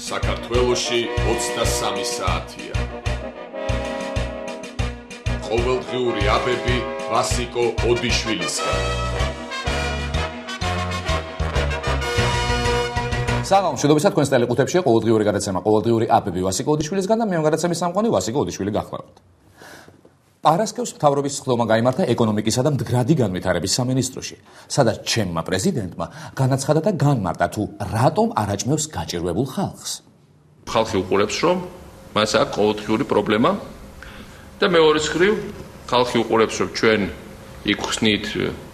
საქართველოში 23 საათია. ყოველდღიური აბები ვასიკო ოდიშვილისგან. საღამო, მშვიდობისა თქვენს ტელეკუთებში ყოველდღიური გადაცემა ყოველდღიური აბები ვასიკო ოდიშვილისგან და მე გადაცემის სამყარო ვასიკო ოდიშვილი გახლავთ. პარასკევს მთავრობის სხდომა გაიმართა ეკონომიკისა და მდგრადი განვითარების სამინისტროში, სადაც ჩემმა პრეზიდენტმა განაცხადა და განმარტა თუ რატომ არ აჭმევს გაჭირვებულ ხალხს. ხალხი უყურებს, რომ მას აქვს ყოველდღიური პრობლემა და მეორეს მხრივ ხალხი უყურებს, რომ ჩვენ იქხსნით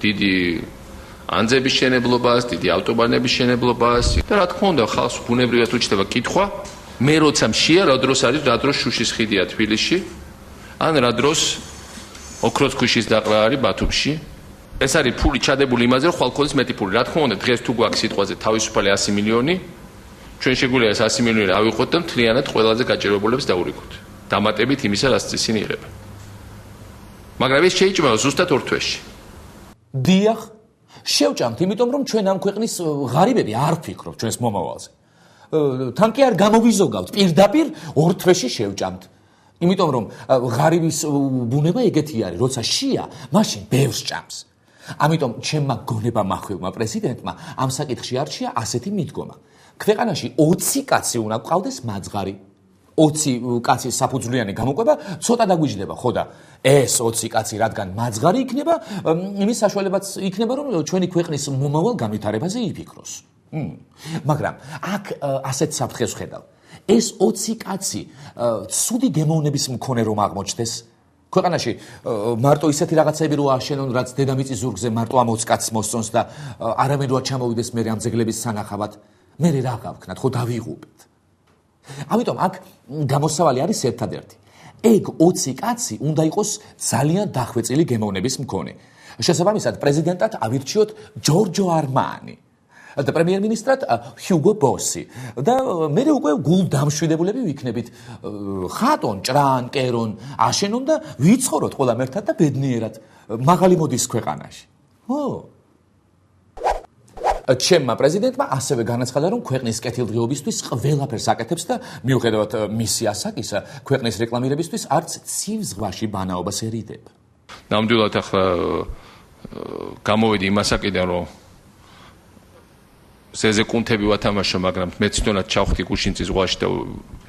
დიდი ანძების შენებლობას, დიდი ავტობანების შენებლობას და რა თქმა უნდა ხალხს ბუნებრივად უჩნდება კითხვა, მე როცა მშია, რა დროს არის, რა დროს შუშის ხიდია თბილისში, ან რა დროს ოქროს ქვიშის დაყრა არის ბათუმში. ეს არის ფული ჩადებული იმაზე, რომ ხვალ-ხვალის მეტი ფული. რა თქმა უნდა, დღეს თუ გვაქვს სიტყვაზე თავისუფალი 100 მილიონი, ჩვენ შეგვიძლია ეს 100 მილიონი ავიღოთ და მთლიანად ყველაზე გაჭირვებულებს დავურიგოთ. დამატებით იმისა, რაც ისინი იღებენ. მაგრამ ეს შეიჭმევა ზუსტად 2 თვეში. დიახ, შევჭამთ, იმიტომ რომ ჩვენ ამ ქვეყნის ღარიბები არ ვფიქრობთ ჩვენს მომავალზე. თან კი არ გამოვიზოგავთ, პირდაპირ 2 თვეში შევჭამთ. იმიტომ რომ ღარიბის ბუნება ეგეთი არის, როცა შია, მაშინ ბევრს ჭამს. ამიტომ ჩემმა გონებამ ახვილმა პრეზიდენტმა ამ საკითხში არჩია ასეთი მიდგომა. ქვეყანაში 20 კაცი უნდა ყავდეს მაძღარი. 20 კაცის საფუძვლიანი გამოყვება ცოტა დაგვიჯდება, ხო და ეს 20 კაცი რადგან მაძღარი იქნება, იმის საშუალებაც იქნება, რომ ჩვენი ქვეყნის მომავალ განვითარებაზე იფიქროს. მაგრამ აქ ასეთ საფრთხეს ვხედავ. ეს 20 კაცი ცუდი გემოვნების მქონე რომ აღმოჩნდეს. ქვეყანაში მარტო ისეთი რაღაცები რო აშენონ, რაც დედამიწის ზურგზე მარტო ამ 20 კაცს მოსწონს და არავინ რო ჩამოვიდეს მე ამ ძეგლების სანახავად, მე რა გავქნათ, ხო დავიღუპეთ. ამიტომ აქ გამოსავალი არის ერთადერთი. ეგ 20 კაცი უნდა იყოს ძალიან დახვეწილი გემოვნების მქონე. შესაბამისად, პრეზიდენტად ავირჩიოთ ჯორჯო არმანი და პრემიერ-მინისტრად ჰიუგო ბოსი და მე უკვე გულდამშვიდებულები ვიქნებით. ხატონ, ჭრან, კერონ, აშენონ და ვიცხოვროთ ყველამ ერთად და ბედნიერად მაღალი მოდის ქვეყანაში. ხო? ჩემმა პრეზიდენტმა ასევე განაცხადა, რომ ქვეყნის კეთილდღეობისთვის ყველაფერს აკეთებს და მიუხედავად მისი ასაკისა, ქვეყნის რეკლამირებისთვის არც ცივ ზღვაში ბანაობას ერიდება. ნამდვილად ახლა გამოვედი იმ ასაკიდან, რომ ზეზე კუნთები ვათამაშო, მაგრამ მეც თვითონაც ჩავხდი გუშინწის ზღვაში და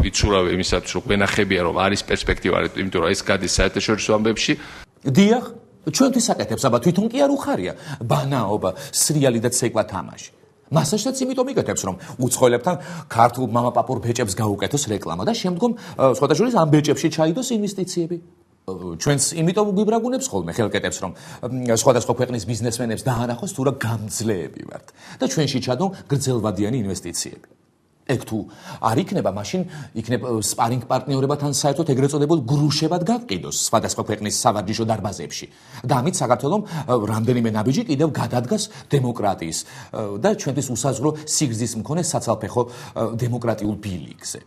ვიცურავე იმისათვის, რომ ვენახებია, რომ არის პერსპექტივა, იმიტომ რომ ეს გადის საერთაშორისო ამბებში. დიახ, ჩვენთვის აკეთებს, აბა თვითონ კი არ უხარია ბანაობა, სრიალი და ცეკვა თამაში. მასაშიც იმიტომ იკეთებს, რომ უცხოელებთან ქართულ მამაპაპურ ბეჭებს გაუკეთოს რეკლამა და შემდგომ სხვათა შორის ამ ბეჭებში ჩაიდოს ინვესტიციები. ჩვენს იმიტომ გვიბრაგუნებს ხოლმე ხელკეტებს, რომ სხვადასხვა ქვეყნის ბიზნესმენებს დაანახოს თუ რა გამძლეები ვართ და ჩვენში ჩადონ გრძელვადიანი ინვესტიციები. ეგ თუ არ იქნება, მაშინ იქნება სპარინგ პარტნიორებთან საერთოდ ეგრეთ წოდებულ გრუშებად გავყიდოს სხვადასხვა ქვეყნის სავარჯიშო დარბაზებში და ამით საქართველომ რამდენიმე ნაბიჯი კიდევ გადადგას დემოკრატიის და ჩვენთვის უსაზღვრო სიგრძის მქონე საცალფეხო დემოკრატიულ ბილიკზე.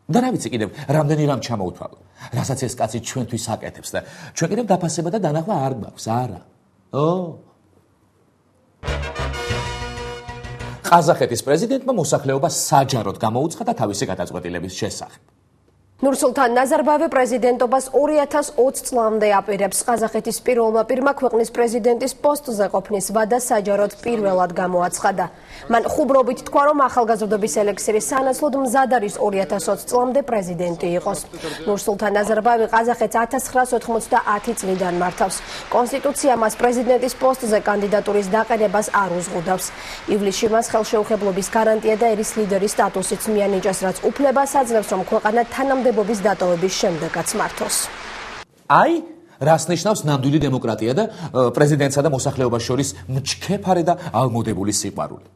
და რა ვიცი კიდევ რამდენი რამ ჩამოუთვალო, რასაც ეს კაცი ჩვენთვის აკეთებს და ჩვენ კიდევ დაფასება და დანახვა არ გვაქვს, არა. ყაზახეთის პრეზიდენტმა მოსახლეობა საჯაროდ გამოუცხადა თავისი გადაწყვეტილების შესახებ. ნურსულთან ნაზარბაევი პრეზიდენტობას 2020 წლამდე აპირებს. ყაზახეთის პირველმა პირმა ქვეყნის პრეზიდენტის პოსტზე ყოფნის ვადა საჯაროდ პირველად გამოაცხადა. მან ხუბრობით თქვა, რომ ახალგაზრდობის ელექსირი სანაცვლოდ მზად არის 2020 წლამდე პრეზიდენტი იყოს. ნურსულთან ნაზარბაევი ყაზახეთს 1990 წლიდან მართავს. კონსტიტუცია მას პრეზიდენტის პოსტზე კანდიდატურის დაყენებას არ უზღუდავს. ივლისში მას ხელშეუხებლობის გარანტია და ერის ლიდერის სტატუსიც მიანიჭეს, რაც უფლებას აძლევს, რომ ქვეყანა თანამდებობის დატოვების შემდეგაც მართოს. აი, რას ნიშნავს ნამდვილი დემოკრატია და პრეზიდენტსა და მოსახლეობას შორის მჩქეფარე და ალმოდებული სიყვარული.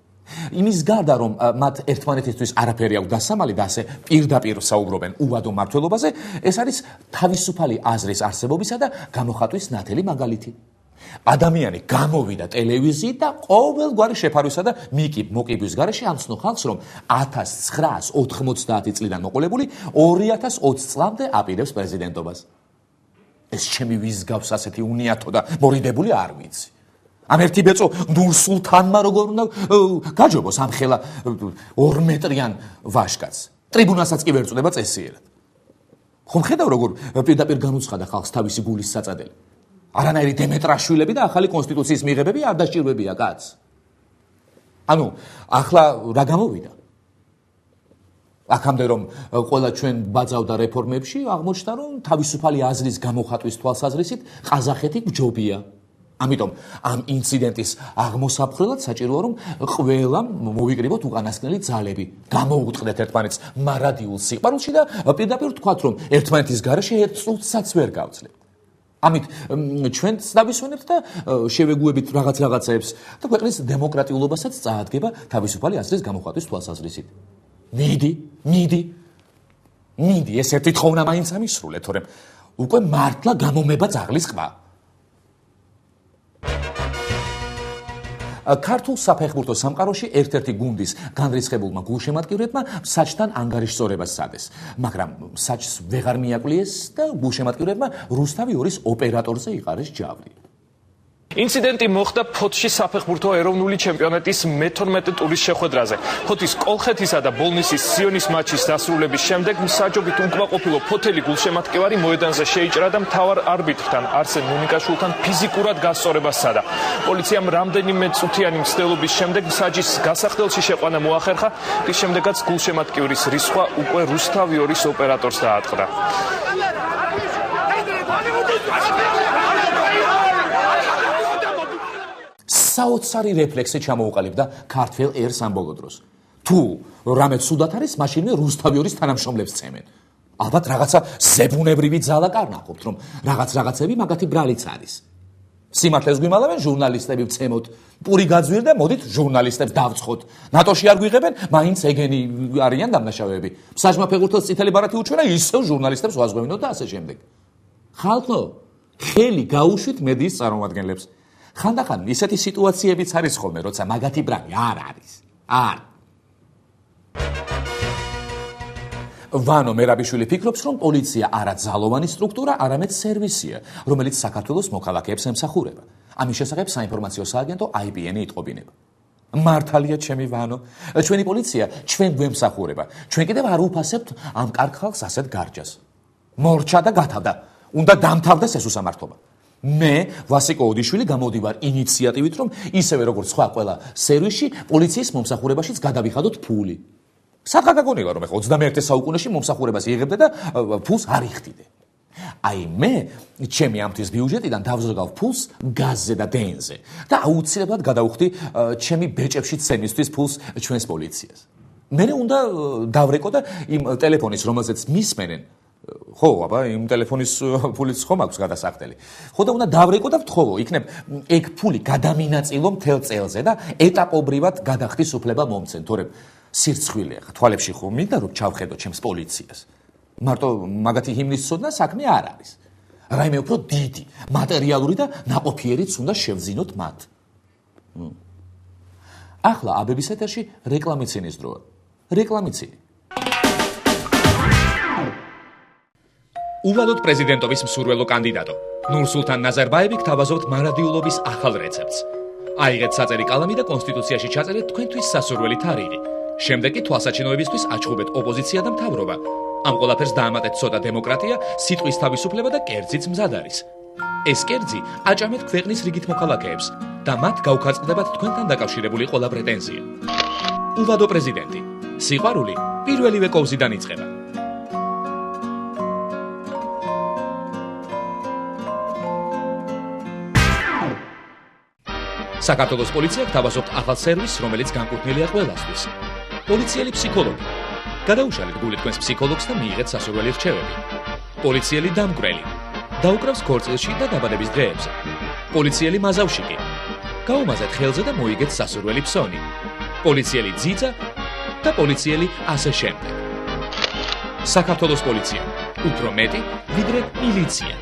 იმის გარდა, რომ მათ ერთმანეთისთვის არაფერი აქვს დასამალი და ასე პირდაპირ საუბრობენ უვადო მმართველობაზე, ეს არის თავისუფალი აზრის არსებობისა და გამოხატვის ნათელი მაგალითი. ადამიანი გამოვიდა ტელევიზიით და ყოველგვარი შეფარვისა და მოკიბვის გარეშე ამცნო ხალხს, რომ 1990 წლიდან მოყოლებული 2020 წლამდე აპირებს პრეზიდენტობას. ეს ჩემი ვის გავს ასეთი უნიათო და მორიდებული არ ვიცი. ამ ერთი ბეწო ნურსულთანმა როგორ უნდა გაჯობოს ამ ხელა 2 მეტრიან ვაშკაცს. ტრიბუნასაც კი ვერ წვდება წესიერად. ხომ ხედავ როგორ პირდაპირ განუცხადა ხალხს თავისი გულის საწადელი. არანაირი დემეტრაშვილები და ახალი კონსტიტუციის მიღებები არ დასჭირვებია კაც. ანუ ახლა რა გამოვიდა? აქამდე რომ ყველა ჩვენ ბაძავდა რეფორმებში, აღმოჩნდა რომ თავისუფალი აზრის გამოხატვის თვალსაზრისით ყაზახეთი გჯობია. ამიტომ ამ ინციდენტის აღმოსაფხრელად საჭიროა რომ ყველამ მოვიკრიბოთ უკანასკნელი ძალები, გამოუწყდეთ ერთმანეთს მარადიულ სიყვარულში და პირდაპირ ვთქვათ რომ ერთმანეთის გარეშე ერთ წუთსაც ვერ გავძლევთ. ამით ჩვენც დავისვენებთ და შევეგუებით რაღაცეებს და ქვეყნის დემოკრატიულობასაც წაადგება თავისუფალი აზრის გამოხატვის თვალსაზრისით. მიდი ეს ერთი თხოვნა მაინც ამისრულე, თორემ უკვე მართლა გამომება ძაღლის ყბა. ქართულ საფეხბურთო სამყაროში ერთ-ერთი გუნდის განრისხებულმა გულშემატკივრებმა საჩთან ანგარიშწორებას სცადეს, მაგრამ საჩს ვეღარ მიაკლიეს და გულშემატკივრებმა რუსთავი 2-ის ოპერატორზე იყარეს ჯავრი. ინციდენტი მოხდა ფოთში საფეხბურთო ეროვნული ჩემპიონატის მე-12 ტურის შეხვედრაზე. ფოთის კოლხეთისა და ბოლნისის სიონის მატჩის დასრულების შემდეგ მსაჯობით უკმაყოფილო ფოთელი გულშემატკივარი მოედანზე შეიჭრა და მთავარ არბიტრთან არსენ ნუნიკაშვილთან ფიზიკურად გასწორებას სცადა. პოლიციამ რამდენიმე წუთიანი მცდელობის შემდეგ მსაჯის გასახდელში შეყვანა მოახერხა, რის შემდეგაც გულშემატკივრის რისხვა უკვე რუსთავი 2-ის ოპერატორს დაატყდა. საოცარი რეფლექსი ჩამოუყალიბდა ქართველ ერს ამ ბოლო დროს. თუ რამე ცუდად არის, მაშინ მე რუსთავი 2-ის თანამშრომლებს წემენ. ალბათ რაღაცა ზებუნებრივი ძალა კარნახობთ, რომ რაღაცები მაგათი ბრალიც არის. სიმართლეს გვიმალავენ ჟურნალისტები ვცემოთ, პური გაძვირდა, მოდით ჟურნალისტებს დავცხოთ. ნატოში არ გვიღებენ, მაინც ეგენი არიან დამნაშავეები. მსაჯმა ფეხბურთელს წითელი ბარათი უჩვენა, ისევ ჟურნალისტებს ვაზღვევინოთ და ასე შემდეგ. ხალხო, ხელი გაუშვით მედიის წარმომადგენლებს. ხანდახან ისეთი სიტუაციებიც არის ხოლმე, როცა მაგათი ბრალი არ არის. ვანო მერაბიშვილი ფიქრობს, რომ პოლიცია არა ძალოვანი სტრუქტურა, არამედ სერვისია, რომელიც საქართველოს მოქალაქეებს ემსახურება. ამის შესახებ საინფორმაციო სააგენტო IBN-ი იტყობინება. მართალია ჩემი ვანო, ჩვენი პოლიცია ჩვენ გვემსახურება. ჩვენ კიდევ არ უფასებთ ამ კარგ ხალხს ასეთ გარჯას. მორჩა და გათავდა. უნდა დამთავრდეს ეს უსამართლობა. მე ვასიკო ოდიშვილი გამოდივარ ინიციატივით, რომ ისევე როგორც სხვა ყველა სერვისში პოლიციის მომსახურებაშიც გადავიხადოთ ფული. სათხა გაგონილა რომ 21 საუკუნეში მომსახურებას იღებდე და ფულს არ იხდიდე. აი მე ჩემი ამთვის ბიუჯეტიდან დავზრგავ ფულს გაზზე და დენზე და აუცილებლად გადავხდი ჩემი ბეჭებში ცემისთვის ფულს ჩვენს პოლიციას. მე უნდა დავრეკო და იმ ტელეფონის რომელზეც მისმენენ ხო, აბა, იმ ტელეფონის ფულიც ხომ აქვს გადასახდელი. ხო და უნდა დავრეკო და ვთხოვო, იქნებ ეგ ფული გადამინაწილო მთელ წელზე და ეტაპობრივად გადახდის უფლება მომცენ, თორემ სირცხვილია ხა თვალებში ხომ მინდა რომ ჩავხედო ჩემს პოლიციას. მარტო მაგათი ჰიმნის ცოდნა საქმე არ არის. რაიმე უფრო დიდი, მატერიალური და ნაყოფიერიც უნდა შევძინოთ მათ. ახლა აბების ეთერში რეკლამიცინის დროა. რეკლამიცინი. უვალოდ პრეზიდენტობის მსურველო კანდიდატო ნურსულთან ნაზარბაევი გთავაზობთ მარადიულობის ახალ რეცეპტს. აიღეთ საწერი კალამი და კონსტიტუციაში ჩაწერეთ თქვენთვის სასურველი თარიღი. შემდეგ კი თვალსაჩინოებისთვის აჩხუბეთ ოპოზიცია და მთავრობა. ამ ყველაფერს დაამატეთ ცოტა დემოკრატია, სიტყვის თავისუფლება და კერძიც მზად არის. ეს კერძი აჭამეთ ქვეყნის რიგით მოქალაქეებს და მათ გაუხაწყდებათ თქვენთან დაკავშირებული ყველა პრეტენზია. უვადო პრეზიდენტი. სიყვარული პირველივე კოვზიდან იწყება. საქართველოს პოლიცია გთავაზობთ ახალ სერვისს, რომელიც განკუთვნილია ყველასთვის. პოლიციელი ფსიქოლოგი. გადაუშალეთ გული თქვენს ფსიქოლოგს და მიიღეთ სასურველი რჩევები. პოლიციელი დამკვრელი. დაუკრავს ქორწილში და დაბადების დღეებზე. პოლიციელი მაზავშიკი. გაუმაზეთ ხელზე და მოიგეთ სასურველი ფსონი. პოლიციელი ძიძა და პოლიციელი ასე შემდეგ. საქართველოს პოლიცია. უფრო მეტი, ვიდრე მილიცია.